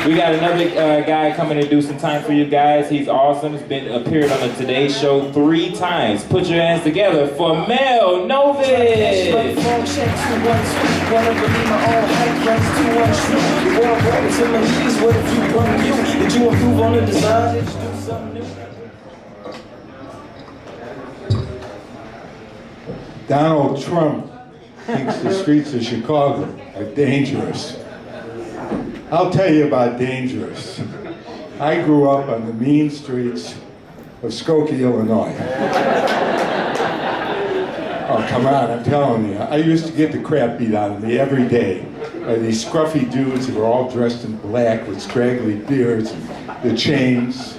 We got another guy coming to do some time for you guys. He's awesome. He's been appeared on the Today Show 3 times. Put your hands together for Mel Novus. Donald Trump thinks the streets of Chicago are dangerous. I'll tell you about dangerous. I grew up on the mean streets of Skokie, Illinois. Oh, come on, I'm telling you. I used to get the crap beat out of me every day by these scruffy dudes who were all dressed in black with scraggly beards and the chains.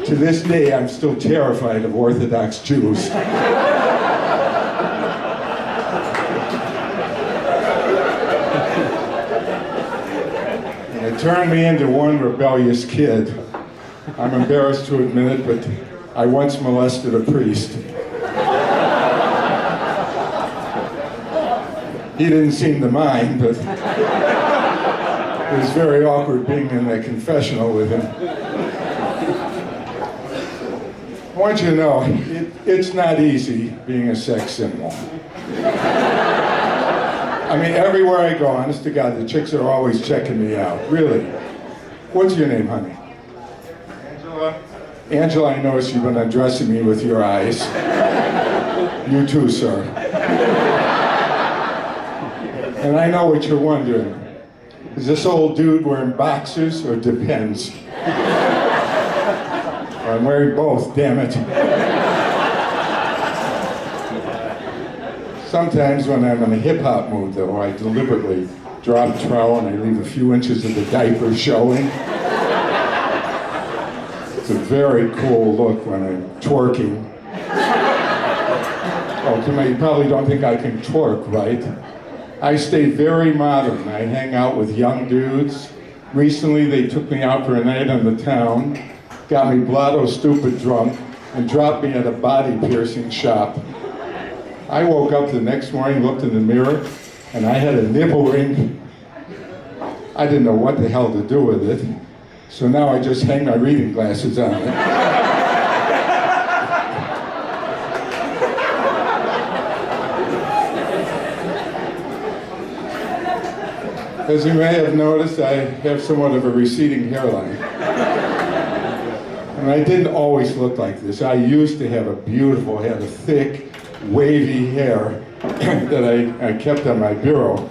To this day, I'm still terrified of Orthodox Jews. It turned me into one rebellious kid. I'm embarrassed to admit it, but I once molested a priest. He didn't seem to mind, but it was very awkward being in the confessional with him. I want you to know, it's not easy being a sex symbol. I mean, everywhere I go, honest to God, the chicks are always checking me out. Really. What's your name, honey? Angela. Angela, I notice you've been undressing me with your eyes. You too, sir. And I know what you're wondering. Is this old dude wearing boxers or Depends? I'm wearing both, damn it. Sometimes when I'm in a hip-hop mood, though, I deliberately drop trowel and I leave a few inches of the diaper showing. It's a very cool look when I'm twerking. Oh, come on, you probably don't think I can twerk, right? I stay very modern. I hang out with young dudes. Recently, they took me out for a night on the town, got me blotto stupid drunk, and dropped me at a body piercing shop. I woke up the next morning, looked in the mirror, and I had a nipple ring. I didn't know what the hell to do with it, so now I just hang my reading glasses on it. As you may have noticed, I have somewhat of a receding hairline. And I didn't always look like this. I used to have a beautiful head of thick, wavy hair that I kept on my bureau.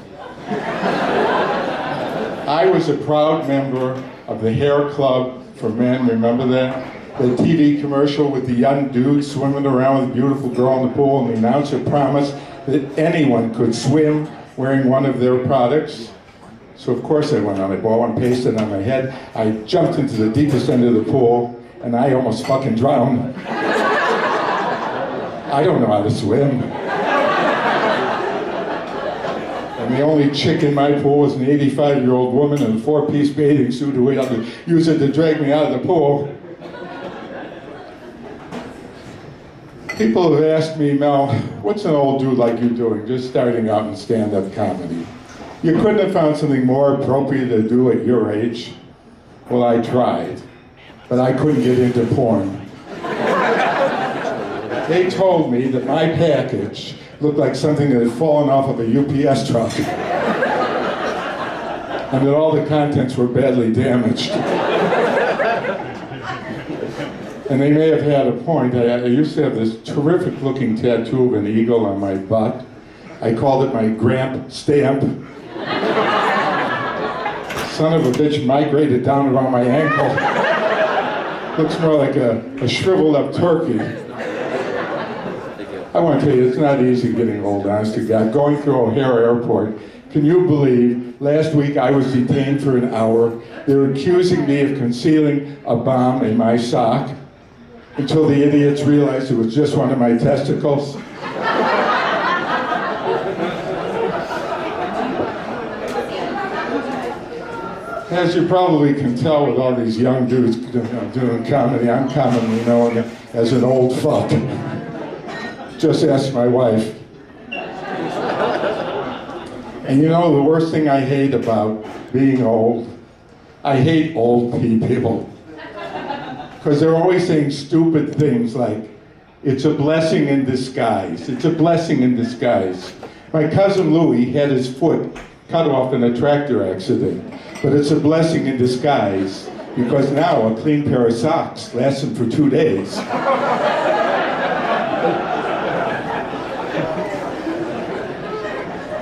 I was a proud member of the Hair Club for Men, remember that? The TV commercial with the young dude swimming around with a beautiful girl in the pool, and the announcer promised that anyone could swim wearing one of their products. So of course I went on it, ball and pasted it on my head. I jumped into the deepest end of the pool, and I almost fucking drowned. I don't know how to swim. And the only chick in my pool was an 85-year-old woman in a 4-piece bathing suit who had to use it to drag me out of the pool. People have asked me, Mel, what's an old dude like you doing, just starting out in stand-up comedy? You couldn't have found something more appropriate to do at your age? Well, I tried, but I couldn't get into porn. They told me that my package looked like something that had fallen off of a UPS truck. And that all the contents were badly damaged. And they may have had a point. I used to have this terrific looking tattoo of an eagle on my butt. I called it my Gramp stamp. Son of a bitch migrated down around my ankle. Looks more like a shriveled up turkey. I want to tell you, it's not easy getting old, honest to God. Going through O'Hare Airport, can you believe, last week I was detained for an hour. They were accusing me of concealing a bomb in my sock until the idiots realized it was just one of my testicles. As you probably can tell with all these young dudes doing comedy, I'm commonly known as an old fuck. Just ask my wife. And you know, the worst thing I hate about being old I hate old people. Because they're always saying stupid things like, it's a blessing in disguise. It's a blessing in disguise. My cousin Louis had his foot cut off in a tractor accident. But it's a blessing in disguise because now a clean pair of socks lasts him for 2 days.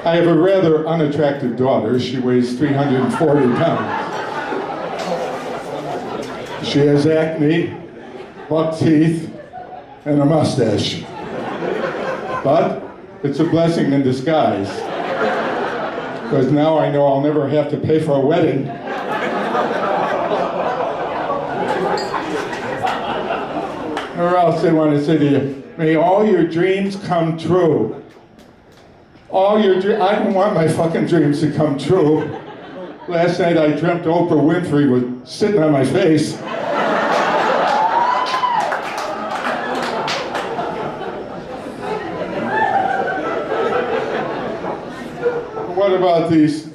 I have a rather unattractive daughter. She weighs 340 pounds. She has acne, buck teeth, and a mustache. But it's a blessing in disguise. Because now I know I'll never have to pay for a wedding. Or else they want to say to you, may all your dreams come true. All your I don't want my fucking dreams to come true. Last night I dreamt Oprah Winfrey was sitting on my face. What about these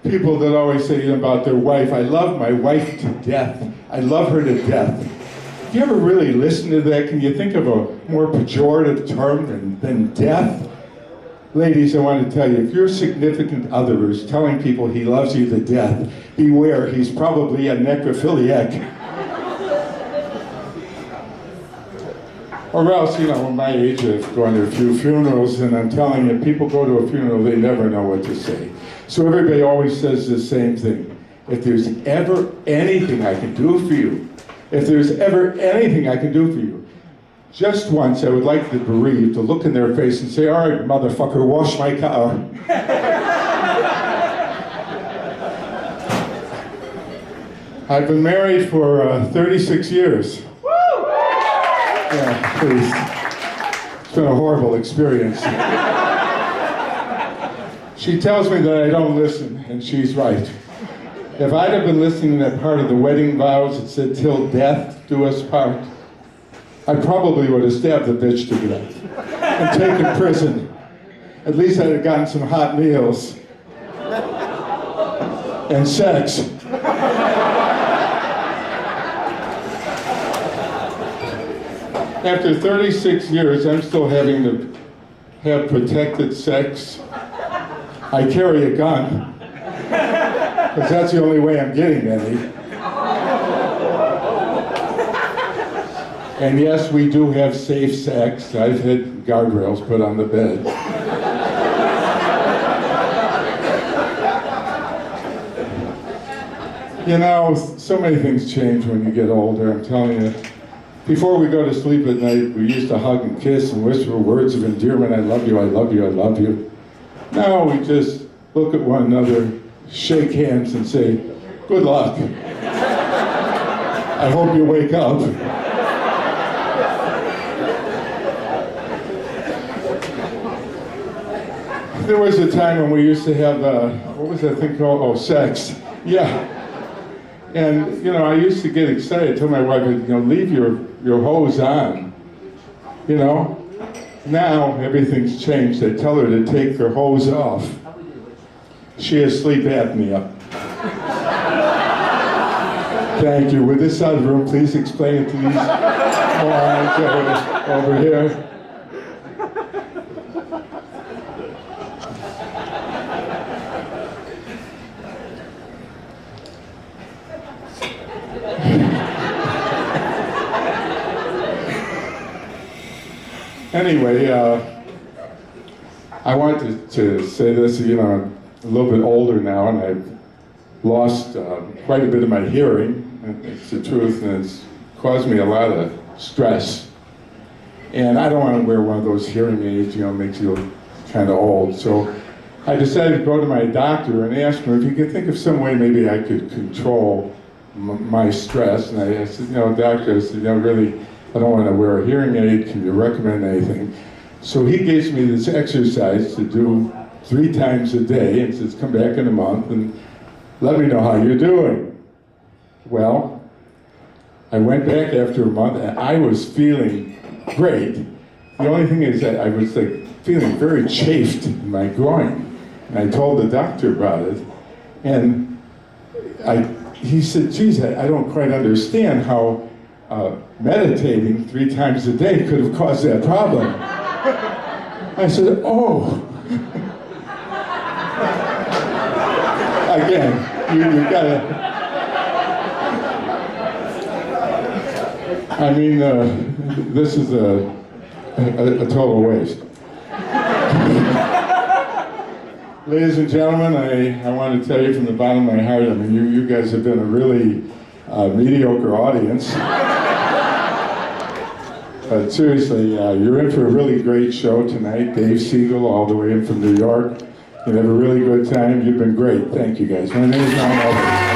people that always say about their wife, I love my wife to death. I love her to death. Do you ever really listen to that? Can you think of a more pejorative term than death? Ladies, I want to tell you, if your significant other is telling people he loves you to death, beware, he's probably a necrophiliac. Or else, you know, at my age, I've gone to a few funerals, and I'm telling you, people go to a funeral, they never know what to say. So everybody always says the same thing. If there's ever anything I can do for you, if there's ever anything I can do for you, just once I would like the bereaved to look in their face and say, all right, motherfucker, wash my car. I've been married for 36 years. Yeah, please. It's been a horrible experience. She tells me that I don't listen, and she's right. If I'd have been listening to that part of the wedding vows that said, till death do us part, I probably would have stabbed the bitch to death and taken prison. At least I'd have gotten some hot meals and sex. After 36 years, I'm still having to have protected sex. I carry a gun, because that's the only way I'm getting any. And yes, we do have safe sex. I've had guardrails put on the bed. You know, so many things change when you get older, I'm telling you. Before we go to sleep at night, we used to hug and kiss and whisper words of endearment. I love you, I love you, I love you. Now we just look at one another, shake hands, and say, good luck. I hope you wake up. There was a time when we used to have, what was that thing called? Oh, sex. Yeah. And, you know, I used to get excited. I told my wife, you know, leave your hose on. You know? Now, everything's changed. I tell her to take her hose off. She has sleep apnea. Thank you. With this side of the room, please explain it to these morons over here. Anyway, I wanted to say this, you know, I'm a little bit older now, and I've lost quite a bit of my hearing. It's the truth, and it's caused me a lot of stress. And I don't want to wear one of those hearing aids, you know, makes you look kind of old. So I decided to go to my doctor and ask him if he could think of some way maybe I could control my stress. And I said, you know, doctor, I said, you know, really, I don't want to wear a hearing aid. Can you recommend anything? So he gives me this exercise to do 3 times a day and says, come back in a month and let me know how you're doing. Well, I went back after a month and I was feeling great. The only thing is that I was like feeling very chafed in my groin. And I told the doctor about it. And he said, geez, I don't quite understand how meditating 3 times a day could have caused that problem. I said, oh. Again, you gotta, I mean, this is a total waste. Ladies and gentlemen, I want to tell you from the bottom of my heart, I mean, you guys have been a really mediocre audience. But seriously, you're in for a really great show tonight. Dave Siegel, all the way in from New York. You have a really good time. You've been great. Thank you, guys. My name is Ron Elvis.